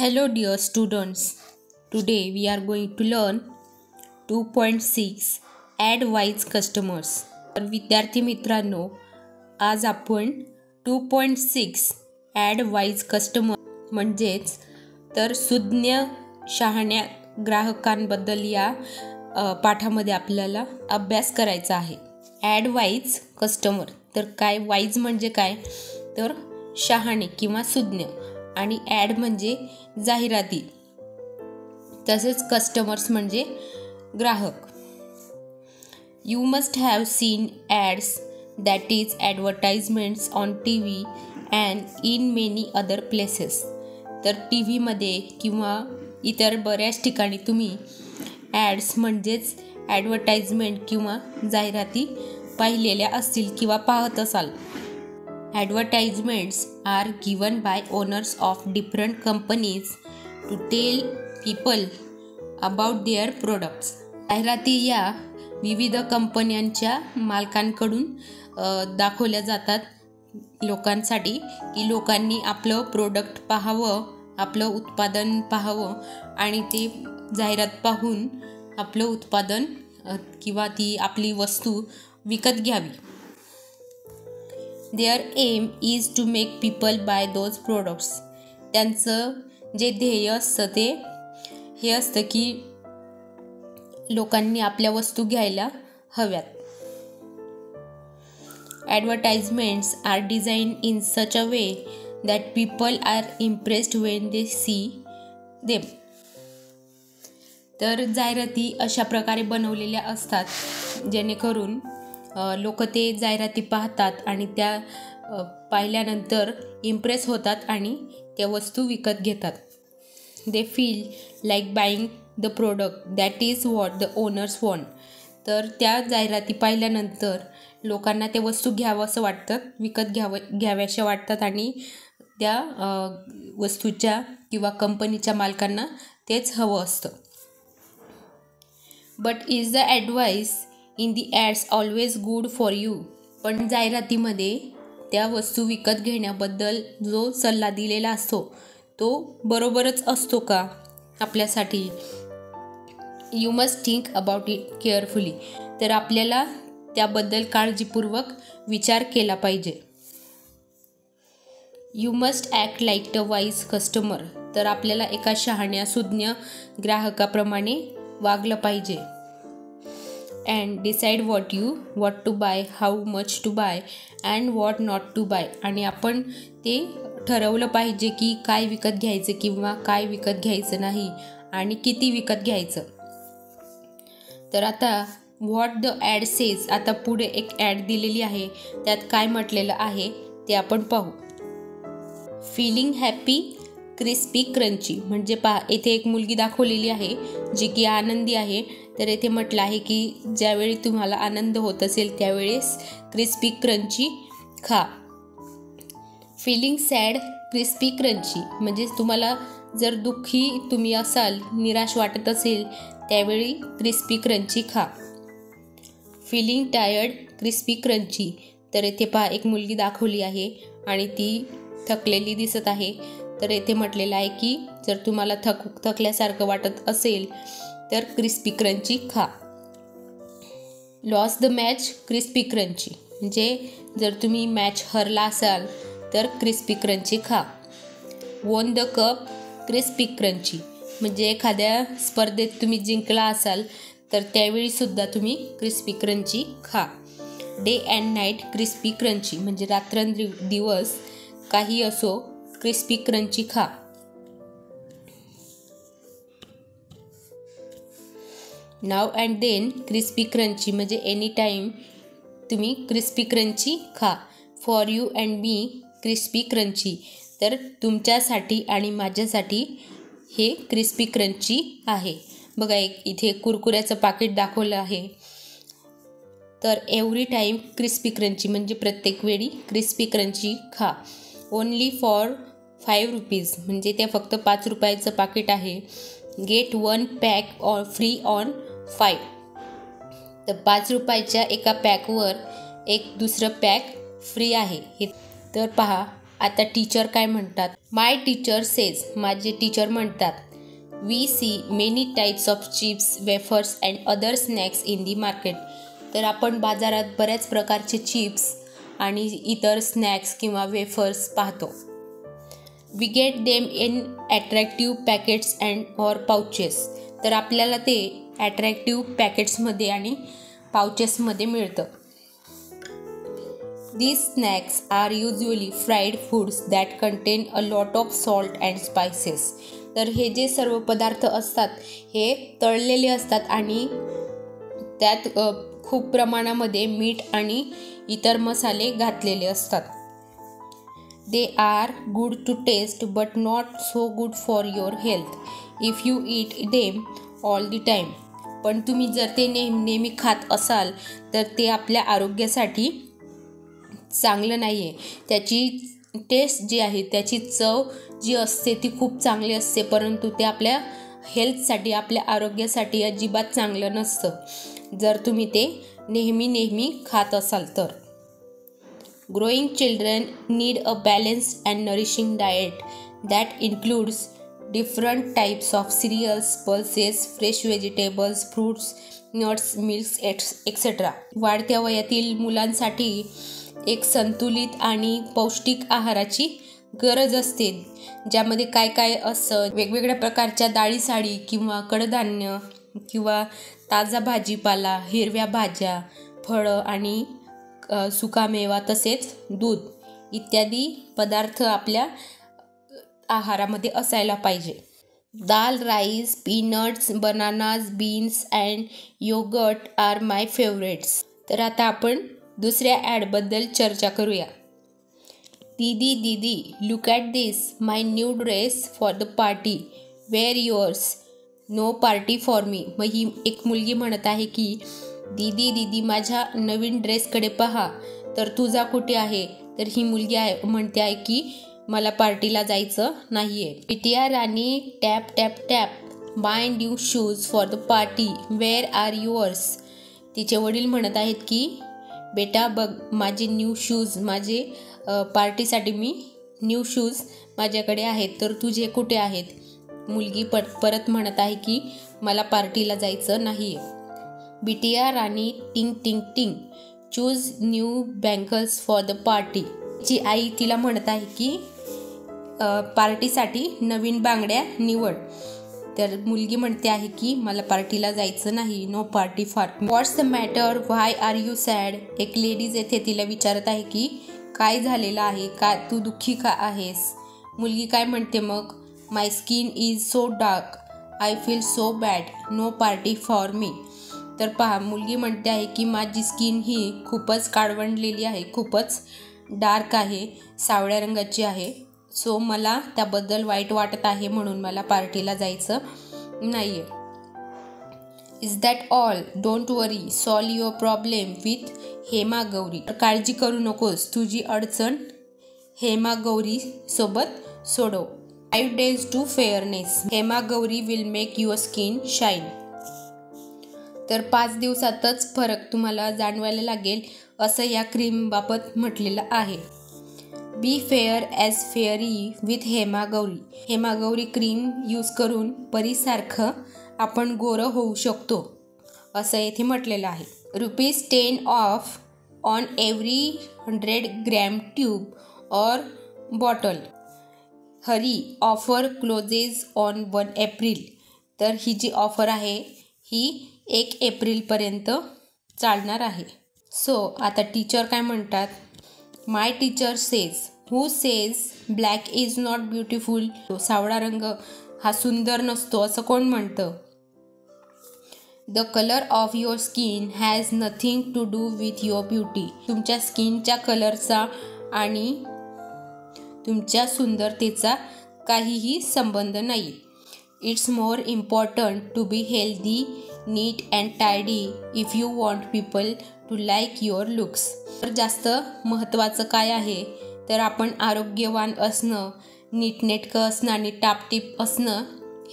Hello dear students. Today we are going to learn 2.6 Add Wise Customers. तर विद्यार्थी मित्रांनो, आज आपण 2.6 Add Wise Customer म्हणजेच तर सुज्ञ शहाण्या ग्राहकांबद्दल या पाठामध्ये आपल्याला अभ्यास करायचा आहे. Ad wise customer. तर काय वाईज म्हणजे काय, तर शहाणे किंवा सुज्ञ, आणि ॲड म्हणजे जाहिराती, तसेच कस्टमर्स म्हणजे ग्राहक. You must have seen ads, that is advertisements on TV and in many other places. तर टी व्हीमध्ये किंवा इतर बऱ्याच ठिकाणी तुम्ही ॲड्स म्हणजेच ॲडव्हर्टाइजमेंट किंवा जाहिराती पाहिलेल्या असतील किंवा पाहत असाल. Advertisements are given by owners of different companies to tell people about their products. जाहिराती या विविध कंपन्यांच्या मालकांकडून दाखवल्या जातात लोकांसाठी, की लोकांनी आपलं प्रोडक्ट पाहावं, आपलं उत्पादन पाहावं आणि ते जाहिरात पाहून आपलं उत्पादन किंवा ती आपली वस्तू विकत घ्यावी. Their aim is to make people buy those products. त्यांचं जे ध्येय असतं ते हे असतं की लोकांनी आपल्या वस्तू घ्यायला हव्यात. Advertisements are designed in such a way that people are impressed when they see them. तर जाहिराती अशा प्रकारे बनवलेल्या असतात जेणेकरून लोक ते जाहिराती पाहतात आणि त्या पाहिल्यानंतर इम्प्रेस होतात आणि त्या वस्तू विकत घेतात. They feel like buying the product, that is what the owners want. तर त्या जाहिराती पाहिल्यानंतर लोकांना त्या वस्तू घ्यावंसं वाटतं, विकत घ्याव्याशा वाटतात आणि त्या वस्तूच्या किंवा कंपनीच्या मालकांना तेच हवं असतं. But is the advice in the ads always good for you. पण जाहिरातीमध्ये त्या वस्तू विकत घेण्याबद्दल जो सल्ला दिलेला असतो तो बरोबरच असतो का आपल्यासाठी? You must think about it carefully. तर आपल्याला त्याबद्दल काळजीपूर्वक विचार केला पाहिजे. You must act like a wise customer. तर आपल्याला एका शहाण्या सुज्ञ ग्राहकाप्रमाणे वागलं पाहिजे. And decide what to buy, how much to buy and what not to buy. आणि आपण ते ठरवलं पाहिजे की काय विकत घ्यायचं किंवा काय विकत घ्यायचं नाही आणि किती विकत घ्यायचं. तर आता व्हॉट द ॲड सेज, आता पुढे एक ॲड दिलेली आहे, त्यात काय म्हटलेलं आहे ते आपण पाहू. Feeling happy crispy crunchy. म्हणजे पहा, येथे एक मुलगी दाखवलेली आहे जी की आनंदी आहे. तर येथे म्हटलं आहे की ज्यावेळी तुम्हाला आनंद होत असेल त्यावेळेस क्रिस्पी क्रंची खा. Feeling sad crispy crunchy. म्हणजे तुम्हाला जर दुःखी तुम्ही असाल, निराश वाटत असेल, त्यावेळी क्रिस्पी क्रंची खा. Feeling tired crispy crunchy. तर येथे पहा, एक मुलगी दाखवली आहे आणि ती थकलेली दिसत आहे. तर येथे म्हटलेलं आहे की जर तुम्हाला थकल्यासारखं वाटत असेल तर क्रिस्पी क्रंची खा. Loss the match crispy crunchy. म्हणजे जर तुम्ही मॅच हरला असाल तर क्रिस्पी क्रंची खा. Won the cup crispy crunchy. म्हणजे एखाद्या स्पर्धेत तुम्ही जिंकला असाल तर त्यावेळीसुद्धा तुम्ही क्रिस्पी क्रंची खा. Day and night crispy crunchy. म्हणजे रात्रंदिवस काही असो, क्रिस्पी क्रंची खा. Now and then crispy crunchy. म्हणजे एनी टाईम तुम्ही क्रिस्पी क्रंची खा. For you and me crispy crunchy. तर तुमच्यासाठी आणि माझ्यासाठी हे क्रिस्पी क्रंची आहे. बघा, इथे कुरकुऱ्याचं पाकिट दाखवलं आहे. तर एव्हरी टाईम क्रिस्पी क्रंची म्हणजे प्रत्येक वेळी क्रिस्पी क्रंची खा. Only for 5 rupees. म्हणजे ते फक्त 5 रुपयाचं पाकिट आहे. Get 1 pack free on 5. तर 5 रुपयाच्या एका पॅकवर एक दुसरं पॅक फ्री आहे. तर पहा, आता टीचर काय म्हणतात. माय टीचर सेज, माझे टीचर म्हणतात, we see many types of chips, wafers and other snacks in the market. तर आपण बाजारात बऱ्याच प्रकारचे चिप्स आणि इतर स्नॅक्स किंवा वेफर्स पाहतो. We get them in attractive packets and or pouches. तर आपल्याला ते ॲट्रॅक्टिव्ह पॅकेट्समध्ये आणि पाउचेसमध्ये मिळतं. These snacks are usually fried foods that contain a lot of salt and spices. तर हे जे सर्व पदार्थ असतात हे तळलेले असतात आणि त्यात खूप प्रमाणामध्ये मीठ आणि इतर मसाले घातलेले असतात. They are good to taste but not so good for your health if you eat them all the time. पण तुम्ही जर ते नेहमी खात असाल तर ते आपल्या आरोग्यासाठी चांगलं नाही आहे. त्याची टेस्ट जी आहे, त्याची चव जी असते ती खूप चांगली असते, परंतु ते आपल्या हेल्थसाठी, आपल्या आरोग्यासाठी अजिबात चांगलं नसतं जर तुम्ही ते नेहमी खात असाल तर. Growing children need a balanced and nourishing diet that includes different types of serials, pulses, fresh vegetables, fruits, nuts, milks etcetera. वाढत्या वयातील मुलांसाठी एक संतुलित आणि पौष्टिक आहाराची गरज असते, ज्यामध्ये काय काय असतं, वेगवेगळ्या प्रकारच्या डाळी किंवा कडधान्य किंवा ताजा भाजीपाला, हिरव्या भाज्या, फळं आणि सुकामेवा, तसेच दूध इत्यादी पदार्थ आपल्या आहारामध्ये असायला पाहिजे. Dal, rice, peanuts, bananas, beans and yogurt are my favourites. तर आता आपण दुसऱ्या ॲडबद्दल चर्चा करूया. दीदी look at this, my new dress for the party, where yours, no party for me. मग ही एक मुलगी म्हणत आहे की दीदी माझ्या नवीन ड्रेसकडे पहा, तर तुझा कुठे आहे. तर ही मुलगी म्हणते आहे की मला पार्टीला जायचं नाही आहे. बिटिया राणी tap tap tap, buy new shoes for the party, where are yours. तिचे वडील म्हणत आहेत की बेटा बघ, माझे न्यू शूज, माझे पार्टीसाठी मी न्यू शूज माझ्याकडे आहेत, तर तुझे कुठे आहेत. मुलगी परत म्हणत आहे की मला पार्टीला जायचं नाही आहे. बिटिया राणी टिंग टिंग टिंग, choose new bangles for the party. ची आई तिला म्हणत आहे की पार्टीसाठी नवीन बांगड्या निवड. तर मुलगी म्हणते आहे की मला पार्टीला जायचं नाही, no party for me. What's the matter, why are you sad. एक लेडीज येथे तिला विचारत आहे की काय झालेलं आहे, का तू दुःखी का आहेस. मुलगी काय म्हणते मग, my skin is so dark, I feel so bad, no party for me. तर पहा, मुलगी म्हणते आहे की माझी स्किन ही खूपच काळवंडलेली आहे, खूपच डार्क आहे, सावळ्या रंगाची आहे, सो मला त्याबद्दल वाईट वाटत आहे, म्हणून मला पार्टीला जायचं नाही आहे. Is that all, don't worry, solve your problem with Hema Gauri. काळजी करू नकोस, तुझी अडचण हेमा गौरी सोबत सोडव. 5 days to fairness, Hema Gauri will make your skin shine. तर 5 दिवसातच फरक तुम्हाला जाणवायला लागेल असं या क्रीमबाबत म्हटलेलं आहे. Be fair as fairy with Hema Gauri. Hema Gauri cream use करून परीसारखं आपण गोरं होऊ शकतो असं येथे म्हटलेलं आहे. ₹10 off on every 100 gram tube or bottle. Hurry, offer closes on 1 April. तर ही जी ऑफर आहे ही 1 एप्रिलपर्यंत चालणार आहे. सो आता टीचर काय म्हणतात. My teacher says, who says black is not beautiful. सावळा रंग हा सुंदर नसतो असं कोण म्हणतं. The colour of your skin has nothing to do with your beauty. तुमच्या स्किनच्या कलरचा आणि तुमच्या सुंदरतेचा काहीही संबंध नाही. It's more important to be healthy, neat and tidy if you want people to like your looks. तर जास्त महत्त्वाचं काय आहे तर आपण आरोग्यवान असणं, नीटनेटकं असणं आणि टापटीप असणं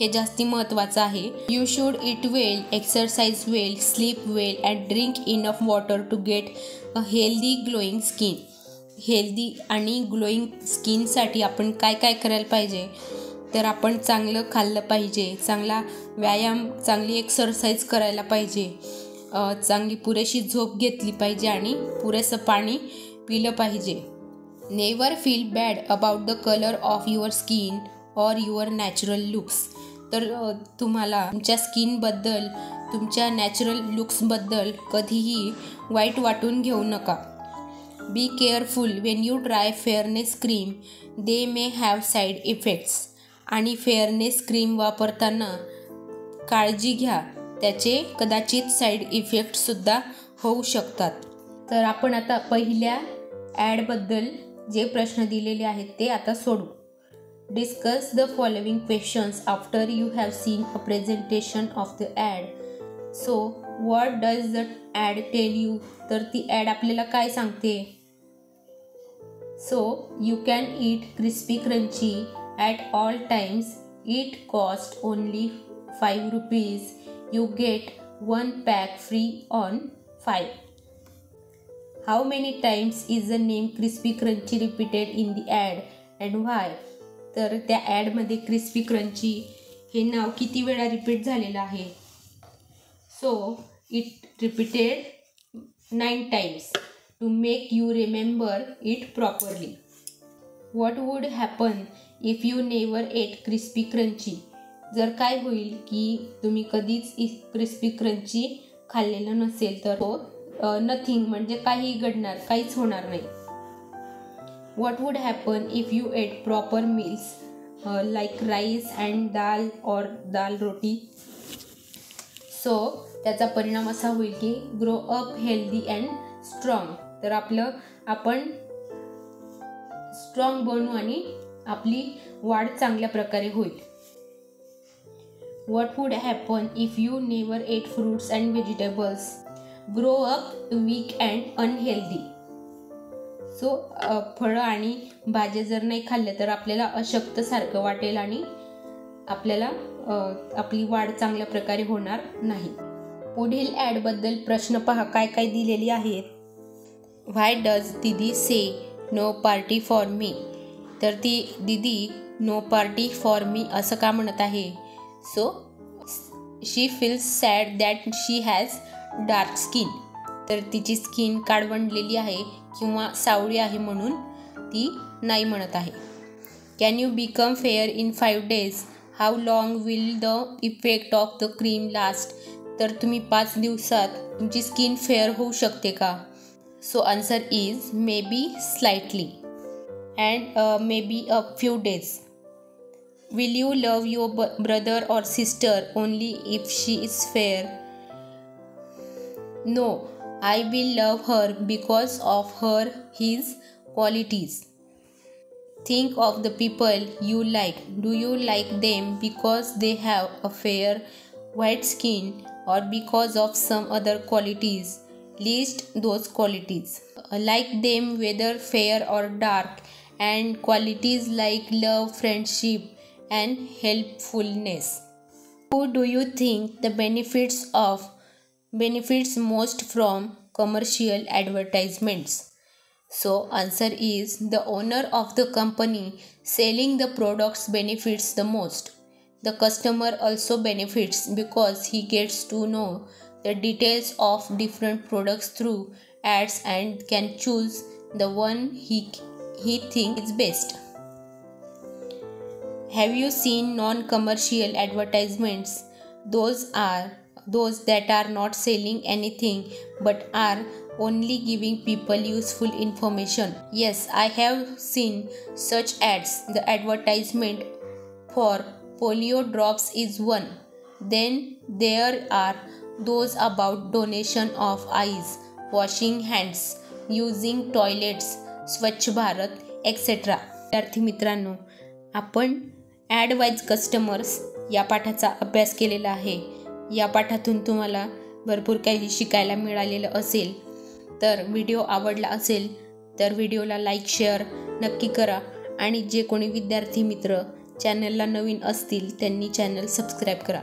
हे जास्ती महत्त्वाचं आहे. You should eat well, exercise well, sleep well and drink enough water to get a healthy glowing skin. Healthy आणि ग्लोईंग स्किनसाठी आपण काय काय करायला पाहिजे, तर आपण चांगलं खाल्लं पाहिजे, चांगला व्यायाम, चांगली एक्सरसाइज करायला पाहिजे, चांगली पुरेशी झोप घेतली पाहिजे आणि पुरेसं पाणी पिलं पाहिजे. Never feel bad about the colour of your skin or your natural looks. तर तुम्हाला तुमच्या स्किनबद्दल, तुमच्या नॅचरल लुक्सबद्दल कधीही वाईट वाटून घेऊ नका. Be careful Wien you try fairness cream, they may have side effects. आणि फेअरनेस क्रीम वापरताना काळजी घ्या, त्याचे कदाचित साईड इफेक्टसुद्धा होऊ शकतात. तर आपण आता पहिल्या ॲडबद्दल जे प्रश्न दिलेले आहेत ते आता सोडू. Discuss the following questions after you have seen a presentation of the ad. So what does the ad tell you. तर ती ॲड आपल्याला काय सांगते. So you can eat crispy crunchy at all times. It cost only 5 rupees. You get 1 pack free on 5. How many times is the name Crispy Crunchy repeated in the ad and why? तर त्या ॲडमध्ये crispy crunchy हे नाव किती वेळा repeat झालेलं आहे. So it repeated 9 times to make you remember it properly. What would happen if you never ate Crispy Crunchy? जर काय होईल की तुम्ही कधीच क्रिस्पी क्रंची खाल्लेलं नसेल तर नथिंग म्हणजे काही घडणार, काहीच होणार नाही. What would happen if you ate proper meals like rice and dal और दाल रोटी. सो त्याचा परिणाम असा होईल की grow up healthy and strong. तर आपण स्ट्रॉंग बनू आणि आपली वाढ चांगल्या प्रकारे होईल. What would happen if you never ate fruits and vegetables? Grow up weak and unhealthy. So फळं आणि भाज्या जर नाही खाल्ल्या तर आपल्याला अशक्तसारखं वाटेल आणि आपल्याला आपली वाढ चांगल्या प्रकारे होणार नाही. पुढील ॲडबद्दल प्रश्न पहा काय काय दिलेली आहेत. व्हाय डज दीदी से नो पार्टी फॉर मी. तर ती दीदी नो पार्टी फॉर मी असं का म्हणत आहे. So she feels sad that she has dark skin. तर तिची स्किन काळवंडलेली आहे किंवा सावळी आहे म्हणून ती नाही म्हणत आहे. Can you become fair in 5 days? How long will the effect of the cream last. तर तुम्ही 5 दिवसात तुमची स्किन फेअर होऊ शकते का. So answer is may be slightly and may be a few days. Will you love your brother or sister only if she is fair? No, I will love her because of his qualities. Think of the people you like. Do you like them because they have a fair white skin or because of some other qualities? List those qualities. Like them whether fair or dark, and qualities like love, friendship and helpfulness. Who do you think the benefits most from commercial advertisements? So answer is the owner of the company selling the products benefits the most. The customer also benefits because he gets to know the details of different products through ads and can choose the one he thinks is best. Have you seen non-commercial advertisements? Those are those that are not selling anything but are only giving people useful information. Yes, I have seen such ads. The advertisement for polio drops is one. Then there are those about donation of eyes, washing hands, using toilets, स्वच्छ Bharat etc. विद्यार्थी मित्रांनो, आपण add wise customers या पाठाचा अभ्यास केलेला आहे. या पाठातून तुम्हाला भरपूर काही शिकायला मिळालेलं असेल. तर व्हिडिओ आवडला असेल तर व्हिडिओला लाईक शेअर नक्की करा आणि जे कोणी विद्यार्थी मित्र चॅनलला नवीन असतील त्यांनी चॅनल सबस्क्राईब करा.